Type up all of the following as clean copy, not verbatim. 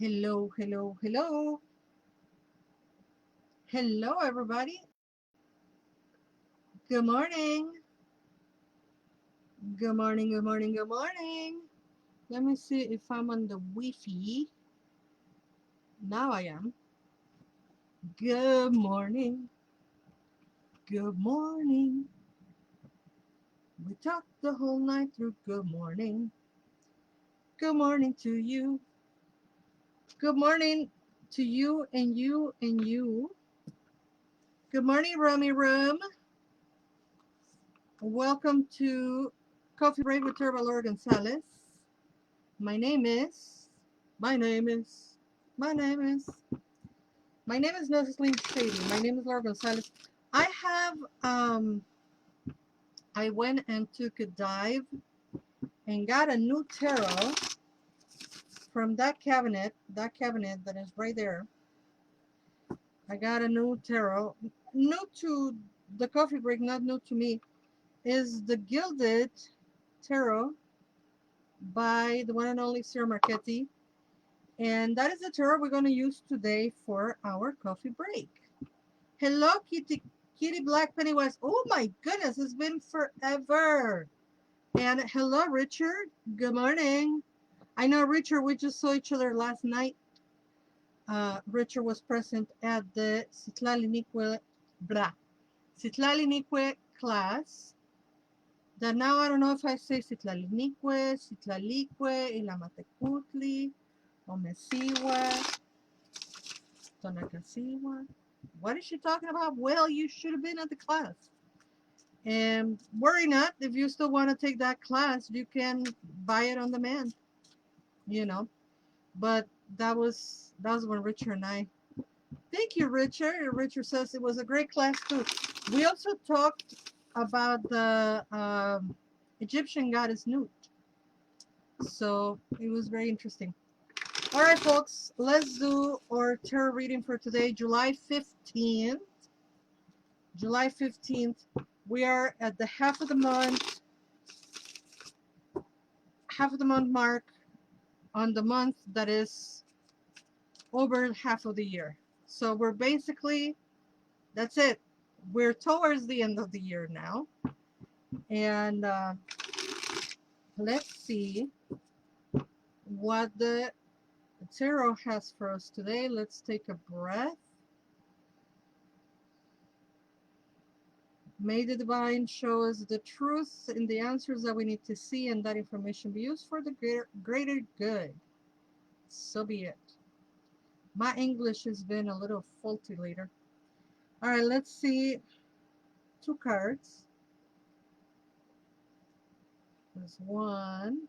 Hello, hello, hello. Hello, everybody. Good morning. Good morning, good morning, good morning. Let me see if I'm on the Wi-Fi. Now I am. Good morning. Good morning. We talked the whole night through. Good morning. Good morning to you. Good morning to you and you and you. Good morning, Rummy Rum. Welcome to Coffee Break with Turbo Laura González. My name is, my name is, my name is, my name is no Slim Shady. My name is Laura Gonzalez. I have, I went and took a dive and got a new tarot from that cabinet that is right there. I got a new tarot, new to the coffee break, not new to me, is the Gilded Tarot by the one and only Sir Marchetti. And that is the tarot we're going to use today for our coffee break. Hello, Kitty Black Pennywise. Oh my goodness, it's been forever. And hello, Richard. Good morning. I know, Richard, we just saw each other last night. Richard was present at the Citlalinicue class. That now I don't know if I say Citlalinicue, Citlalique, Ilamatecutli, Omesiwa, Tonacasiwa. What is she talking about? Well, you should have been at the class. And worry not, if you still want to take that class, you can buy it on demand, you know. But that was when Richard and I. Thank you, Richard. Richard says it was a great class too. We also talked about the Egyptian goddess Nut. So it was very interesting. All right, folks, let's do our tarot reading for today, July 15th. July 15th. We are at the half of the month mark on the month that is over half of the year. So we're basically, that's it. We're towards the end of the year now. And let's see what the tarot has for us today. Let's take a breath. May the divine show us the truth and the answers that we need to see, and that information be used for the greater good. So be it. My English has been a little faulty later. All right, let's see. Two cards. There's one,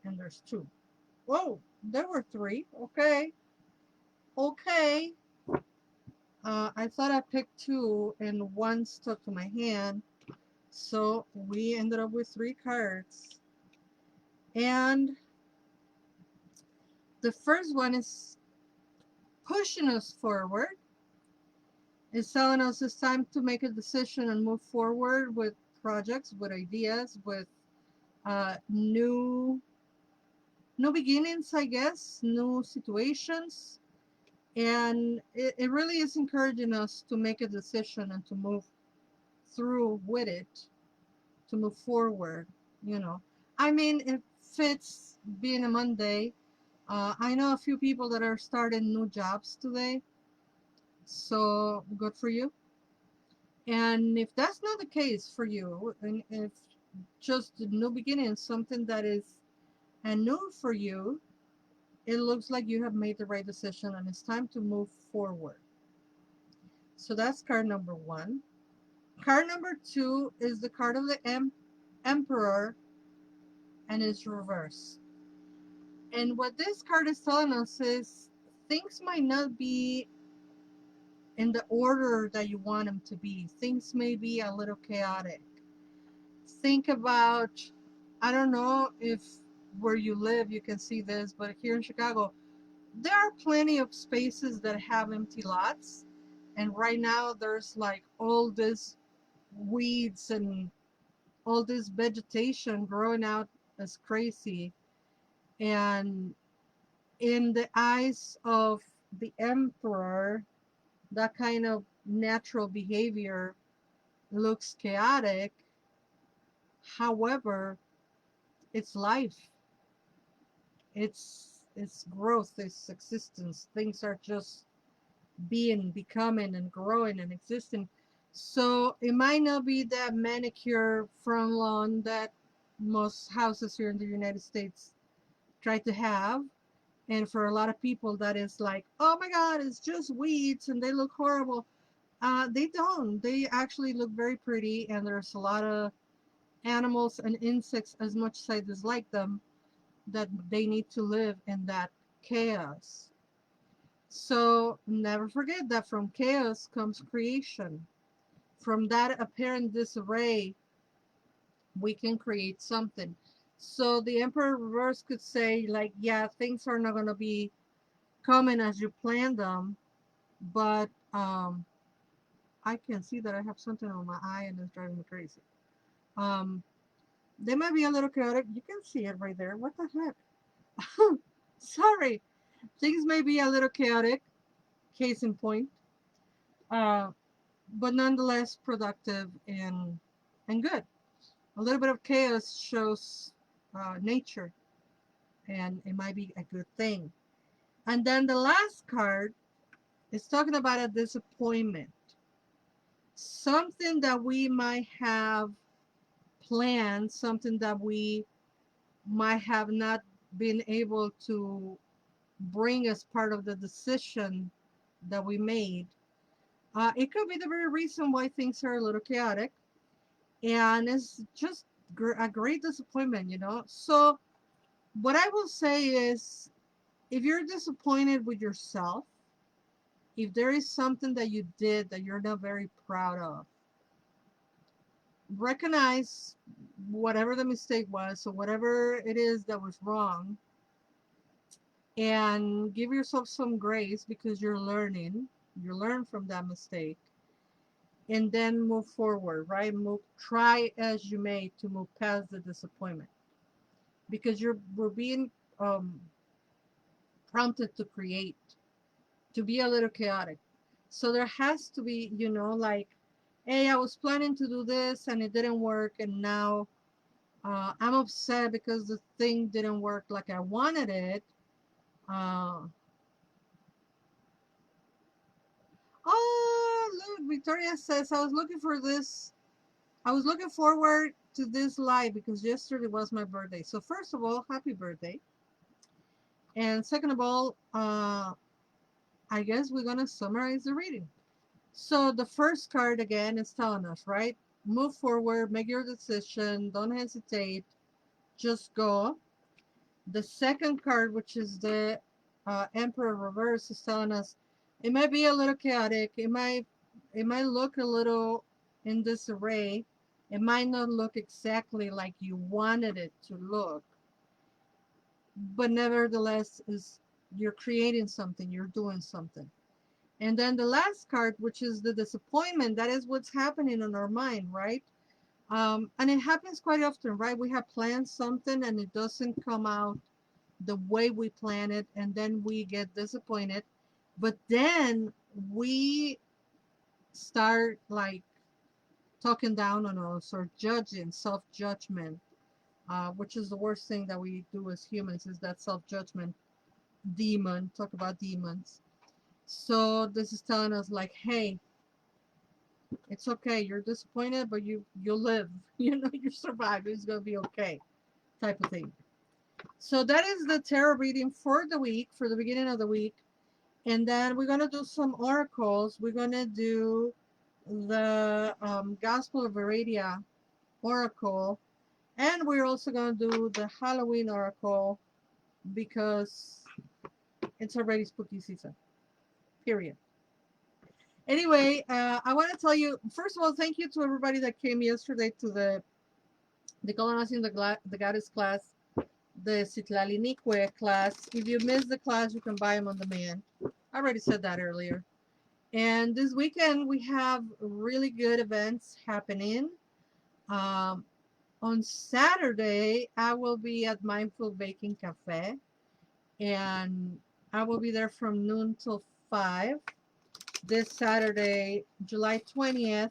and there's two. Whoa, there were three. Okay. Okay. I thought I picked two, and one stuck to my hand. So we ended up with three cards. And the first one is pushing us forward. It's telling us it's time to make a decision and move forward with projects, with ideas, with new beginnings, I guess, new situations. And it really is encouraging us to make a decision and to move through with it, to move forward, you know. I mean, it fits being a Monday. I know a few people that are starting new jobs today, so good for you. And if that's not the case for you, and if just a new beginning, something that is new for you, it looks like you have made the right decision and it's time to move forward. So that's card number one. Card number two is the card of the Emperor, and it's reversed. And what this card is telling us is things might not be in the order that you want them to be. Things may be a little chaotic. Think about, I don't know if where you live you can see this, but here in Chicago, there are plenty of spaces that have empty lots. And right now there's like all this weeds and all this vegetation growing out as crazy. And in the eyes of the emperor, that kind of natural behavior looks chaotic. However, it's life, it's growth, it's existence. Things are just being, becoming, and growing and existing. So it might not be that manicure front lawn that most houses here in the United States try to have. And for a lot of people, that is like, oh my God, it's just weeds and they look horrible. They don't. They actually look very pretty, and there's a lot of animals and insects, as much as I dislike them, that they need to live in that chaos. So never forget that from chaos comes creation. From that apparent disarray, we can create something. So the Emperor Reverse could say, like, yeah, things are not going to be coming as you planned them, but I can see that I have something on my eye and it's driving me crazy. Um, they might be a little chaotic. You can see it right there. What the heck? Sorry. Things may be a little chaotic, case in point, uh, but nonetheless productive and good. A little bit of chaos shows nature, and it might be a good thing. And then the last card is talking about a disappointment, something that we might have planned, something that we might have not been able to bring as part of the decision that we made. It could be the very reason why things are a little chaotic, and it's just a great disappointment, you know. So, what I will say is, if you're disappointed with yourself, if there is something that you did that you're not very proud of, recognize whatever the mistake was, or whatever it is that was wrong, and give yourself some grace because you're learning. You learn from that mistake, and then move forward, right? Move, try as you may to move past the disappointment, because we're being um, prompted to create, to be a little chaotic. So there has to be, you know, like, hey, I was planning to do this and it didn't work, and now I'm upset because the thing didn't work like I wanted it. Uh, oh, look, Victoria says, I was looking for this. I was looking forward to this live because yesterday was my birthday. So, first of all, happy birthday. And second of all, I guess we're going to summarize the reading. So, the first card again is telling us, right? Move forward, make your decision, don't hesitate, just go. The second card, which is the Emperor Reverse, is telling us it might be a little chaotic. It might look a little in disarray. It might not look exactly like you wanted it to look, but nevertheless, is you're creating something. You're doing something. And then the last card, which is the disappointment, that is what's happening in our mind, right? And it happens quite often, right? We have planned something and it doesn't come out the way we plan it, and then we get disappointed. But then we start like talking down on us or judging, self-judgment, which is the worst thing that we do as humans, is that self-judgment demon. Talk about demons. So this is telling us like, hey, it's okay. You're disappointed, but you'll live. You know, you survive. It's gonna be okay, type of thing. So that is the tarot reading for the week, for the beginning of the week. And then we're going to do some oracles. We're going to do the Gospel of Veradia oracle. And we're also going to do the Halloween oracle because it's already spooky season. Period. Anyway, I want to tell you, first of all, thank you to everybody that came yesterday to the Colonizing the Goddess class, the Citlalinique class. If you missed the class, you can buy them on demand. I already said that earlier. And this weekend we have really good events happening. Um, On Saturday, I will be at Mindful Baking Cafe, and I will be there from noon till 5 this Saturday, July 20th.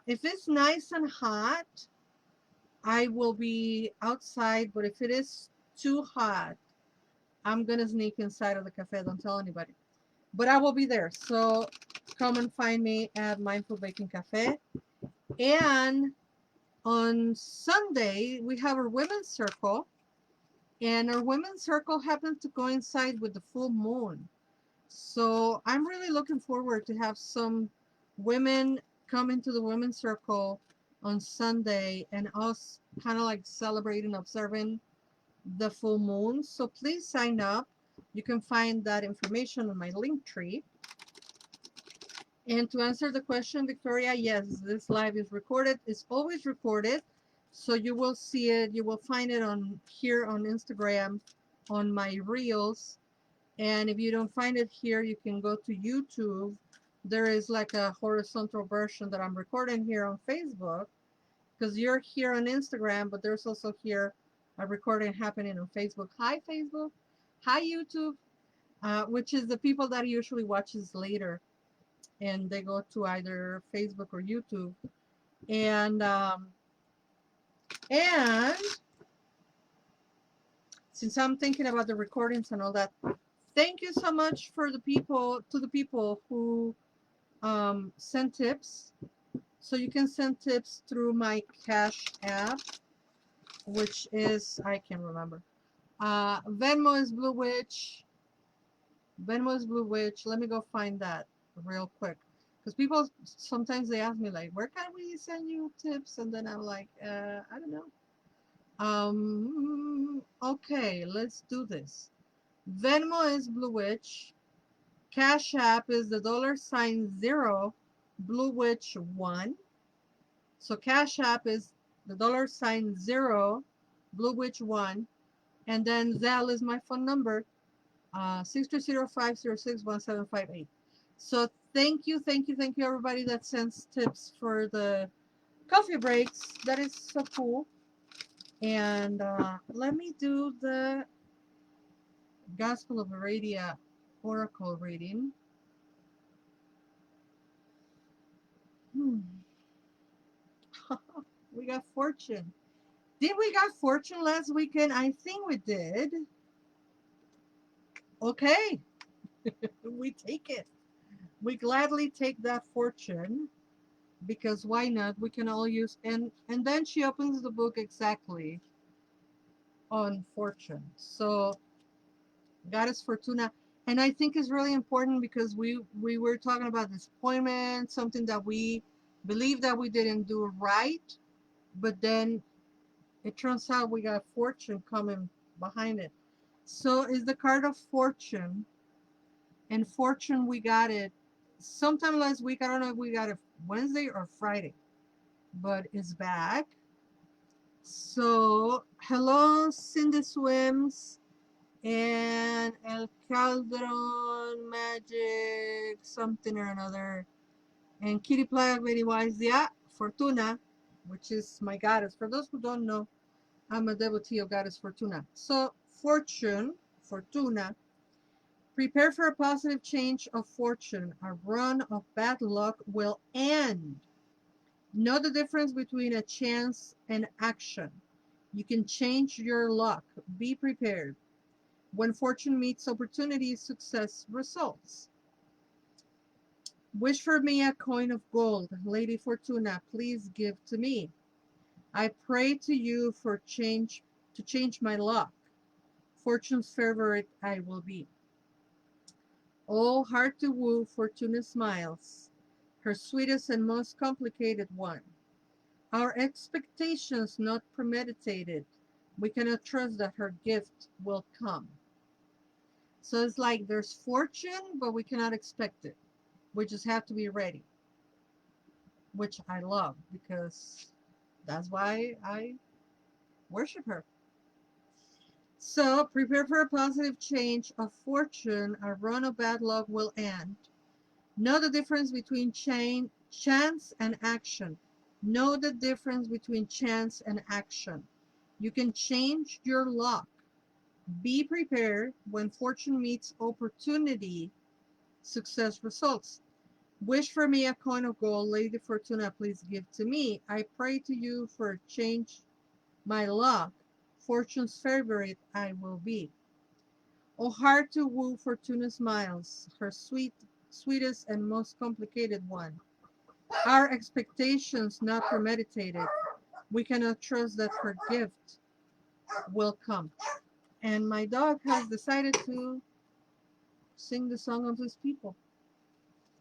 If it's nice and hot, I will be outside, but if it is too hot, I'm gonna sneak inside of the cafe. Don't tell anybody. But I will be there. So come and find me at Mindful Baking Cafe. And on Sunday, we have our women's circle. And our women's circle happens to coincide with the full moon. So I'm really looking forward to have some women come into the women's circle on Sunday and us kind of like celebrating, observing the full moon. So please sign up. You can find that information on my link tree. And to answer the question, Victoria, yes, this live is recorded. It's always recorded. So you will see it. You will find it on here on Instagram, on my reels. And if you don't find it here, you can go to YouTube. There is like a horizontal version that I'm recording here on Facebook, because you're here on Instagram, but there's also here a recording happening on Facebook. Hi, Facebook. Hi, YouTube, which is the people that usually watches later, and they go to either Facebook or YouTube. And since I'm thinking about the recordings and all that, thank you so much for the people who send tips. So you can send tips through my Cash app, which is, I can't remember. Venmo is Blue Witch. Venmo is Blue Witch. Let me go find that real quick. Because people sometimes they ask me like, where can we send you tips? And then I'm like, I don't know. Okay, let's do this. Venmo is Blue Witch. Cash App is the $0 Blue Witch 1. So Cash App is the $0 Blue Witch 1. And then Zelle is my phone number, 630-506-1758. So thank you, everybody that sends tips for the coffee breaks. That is so cool. And let me do the Gospel of Aradia Oracle reading. We got Fortune. Did we got Fortune last weekend? I think we did. Okay. We take it. We gladly take that Fortune, because why not? We can all use, and then she opens the book exactly on Fortune. So Goddess Fortuna, and I think is really important because we were talking about disappointment, something that we believe that we didn't do right, but then it turns out we got Fortune coming behind it. So is the card of Fortune, and Fortune we got it sometime last week. I don't know if we got it Wednesday or Friday, but it's back. So hello, Cindy Swims and El Calderon Magic something or another, and Kitty Plaga Very Wise, yeah, Fortuna, which is my goddess. For those who don't know, I'm a devotee of Goddess Fortuna. So Fortune, Fortuna, prepare for a positive change of fortune. A run of bad luck will end. Know the difference between a chance and action. You can change your luck. Be prepared. When fortune meets opportunity, success results. Wish for me a coin of gold. Lady Fortuna, please give to me. I pray to you for change, to change my luck. Fortune's favorite I will be. Oh, hard to woo, Fortuna smiles, her sweetest and most complicated one. Our expectations not premeditated, we cannot trust that her gift will come. So it's like there's fortune, but we cannot expect it. We just have to be ready, which I love because that's why I worship her. So prepare for a positive change of fortune. A run of bad luck will end. Know the difference between chance and action. Know the difference between chance and action. You can change your luck. Be prepared when fortune meets opportunity, success results. Wish for me a coin of gold, Lady Fortuna, please give to me. I pray to you for change my luck. Fortune's favorite I will be. O heart to woo Fortuna smiles, her sweetest and most complicated one. Our expectations not premeditated, we cannot trust that her gift will come. And my dog has decided to sing the song of his people,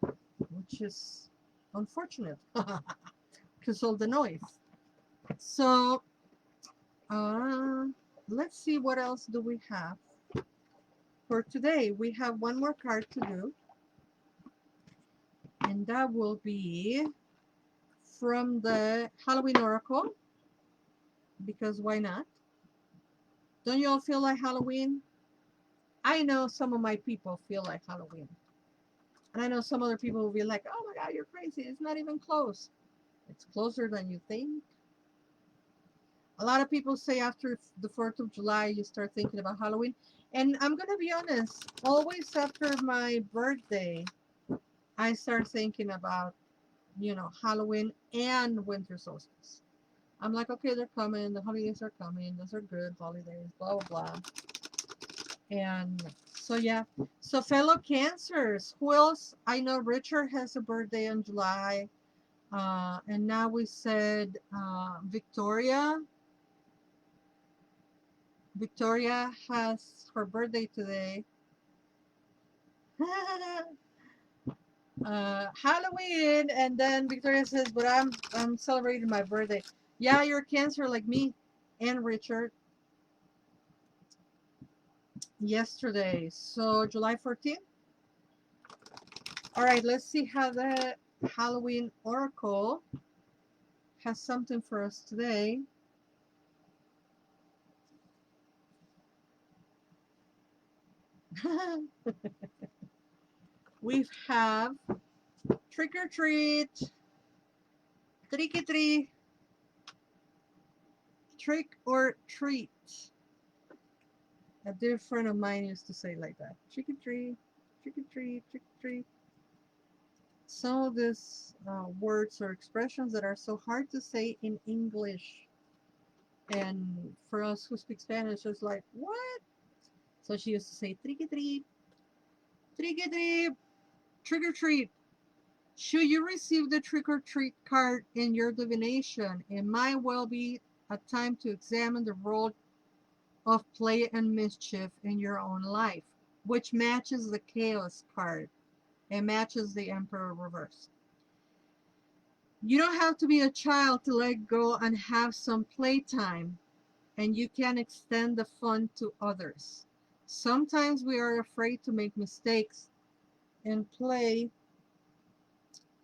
which is unfortunate because all the noise. So uh, let's see what else do we have for today. We have one more card to do, and that will be from the Halloween Oracle, because why not? Don't you all feel like Halloween? I know some of my people feel like Halloween. And I know some other people will be like, oh my God, you're crazy. It's not even close. It's closer than you think. A lot of people say after the 4th of July, you start thinking about Halloween. And I'm going to be honest, always after my birthday, I start thinking about, Halloween and winter solstice. I'm like, okay, they're coming. The holidays are coming. Those are good holidays, blah, blah, blah. And so, yeah. So, fellow Cancers, who else? I know Richard has a birthday in July. And now we said Victoria. Victoria has her birthday today. Halloween, and then Victoria says, "But I'm celebrating my birthday." Yeah, you're Cancer like me, and Richard. Yesterday, so July 14th. All right, let's see how the Halloween Oracle has something for us today. We have trick or treat, tricky treat, trick or treat. A dear friend of mine used to say like that. Trick or treat, trick or treat, trick or treat. Some of these words or expressions that are so hard to say in English. And for us who speak Spanish, it's like, what? So she used to say, trick or treat, trick or treat, trick or treat. Should you receive the trick or treat card in your divination, it might well be a time to examine the role of play and mischief in your own life, which matches the chaos card and matches the Emperor reverse. You don't have to be a child to let go and have some playtime, and you can extend the fun to others. Sometimes we are afraid to make mistakes, and play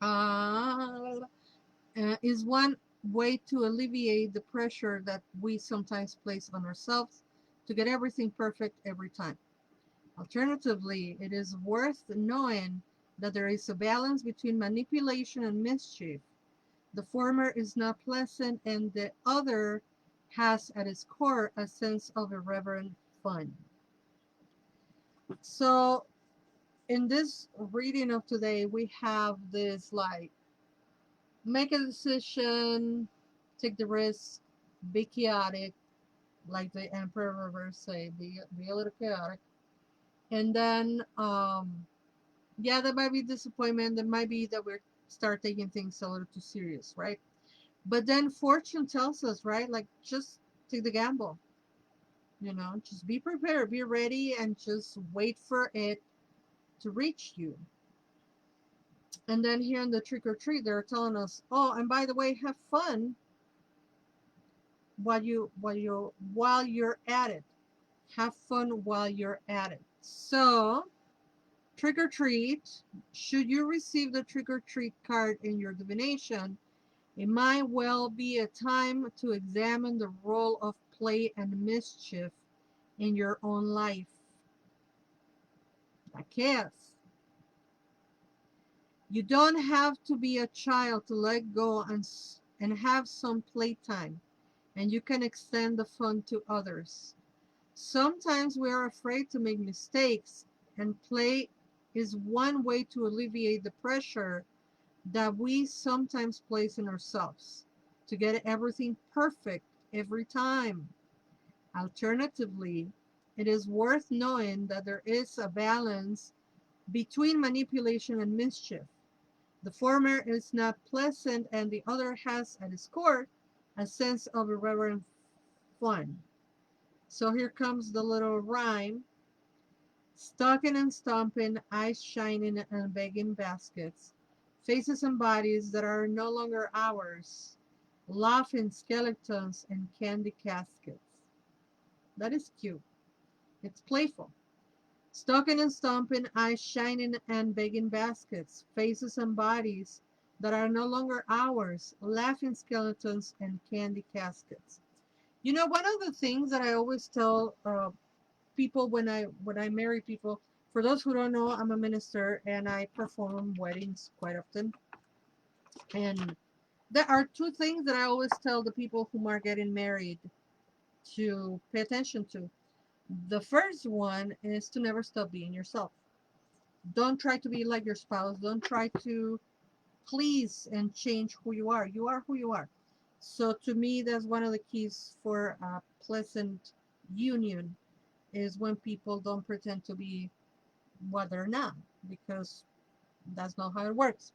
uh, is one way to alleviate the pressure that we sometimes place on ourselves to get everything perfect every time. Alternatively, it is worth knowing that there is a balance between manipulation and mischief. The former is not pleasant, and the other has at its core a sense of irreverent fun. So, in this reading of today, we have this like make a decision, take the risk, be chaotic, like the Emperor reverse say, be a little chaotic. And then, yeah, there might be disappointment. There might be that we start taking things a little too serious, right? But then fortune tells us, right? Like, just take the gamble, just be prepared, be ready, and just wait for it to reach you. And then here in the trick or treat, they're telling us, oh, and by the way, have fun while you're at it. Have fun while you're at it. So, trick or treat, should you receive the trick or treat card in your divination, it might well be a time to examine the role of play and mischief in your own life. I guess. You don't have to be a child to let go and have some playtime, and you can extend the fun to others. Sometimes we are afraid to make mistakes, and play is one way to alleviate the pressure that we sometimes place on ourselves to get everything perfect every time. Alternatively, it is worth knowing that there is a balance between manipulation and mischief. The former is not pleasant, and the other has at its core a sense of irreverent fun. So here comes the little rhyme: stalking and stomping, eyes shining and begging baskets, faces and bodies that are no longer ours, laughing skeletons and candy caskets. That is cute. It's playful. Stalking and stomping, eyes shining and begging baskets, faces and bodies that are no longer ours, laughing skeletons and candy caskets. You know, one of the things that I always tell people when I marry people, for those who don't know, I'm a minister and I perform weddings quite often. And there are two things that I always tell the people who are getting married to pay attention to. The first one is to never stop being yourself. Don't try to be like your spouse. Don't try to please and change who you are. You are who you are. So to me, that's one of the keys for a pleasant union, is when people don't pretend to be what they're not, because that's not how it works.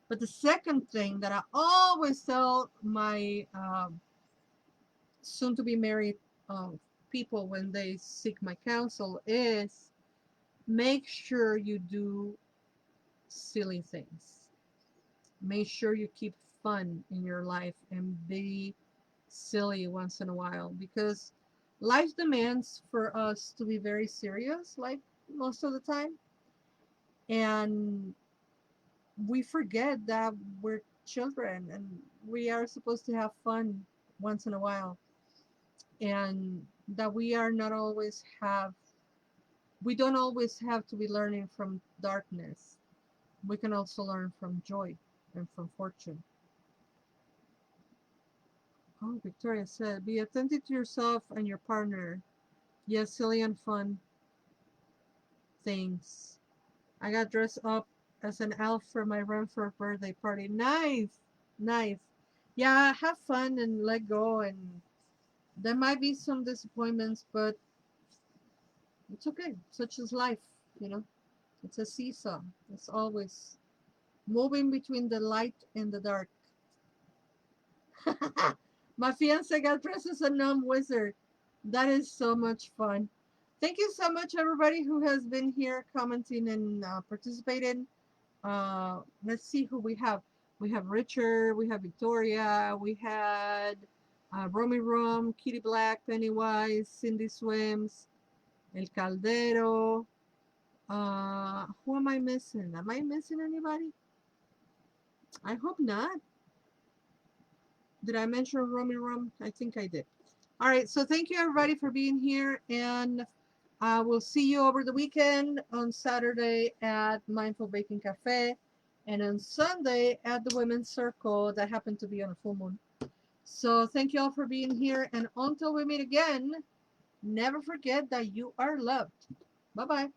But the second thing that I always tell my soon to be married people when they seek my counsel is make sure you do silly things. Make sure you keep fun in your life and be silly once in a while, because life demands for us to be very serious, like most of the time. And we forget that we're children and we are supposed to have fun once in a while, and that we don't always have to be learning from darkness. We can also learn from joy and from fortune. Oh, Victoria said, be attentive to yourself and your partner. Yes, silly and fun things. I got dressed up as an elf for my Renford birthday party. Nice, nice. Yeah, have fun and let go. And there might be some disappointments, but it's okay. Such is life, you know. It's a seesaw. It's always moving between the light and the dark. My fiance got dressed as a gnome wizard. That is so much fun. Thank you so much, everybody who has been here commenting and participating. Let's see who we have. We have Richard, we have Victoria, we had Romy Rom, Kitty Black, Pennywise, Cindy Swims, El Caldero. Who am I missing? Am I missing anybody? I hope not. Did I mention Romy Rom? I think I did. All right, so thank you everybody for being here, and we'll see you over the weekend on Saturday at Mindful Baking Cafe, and on Sunday at the Women's Circle that happened to be on a full moon. So thank you all for being here, and until we meet again, never forget that you are loved. Bye bye.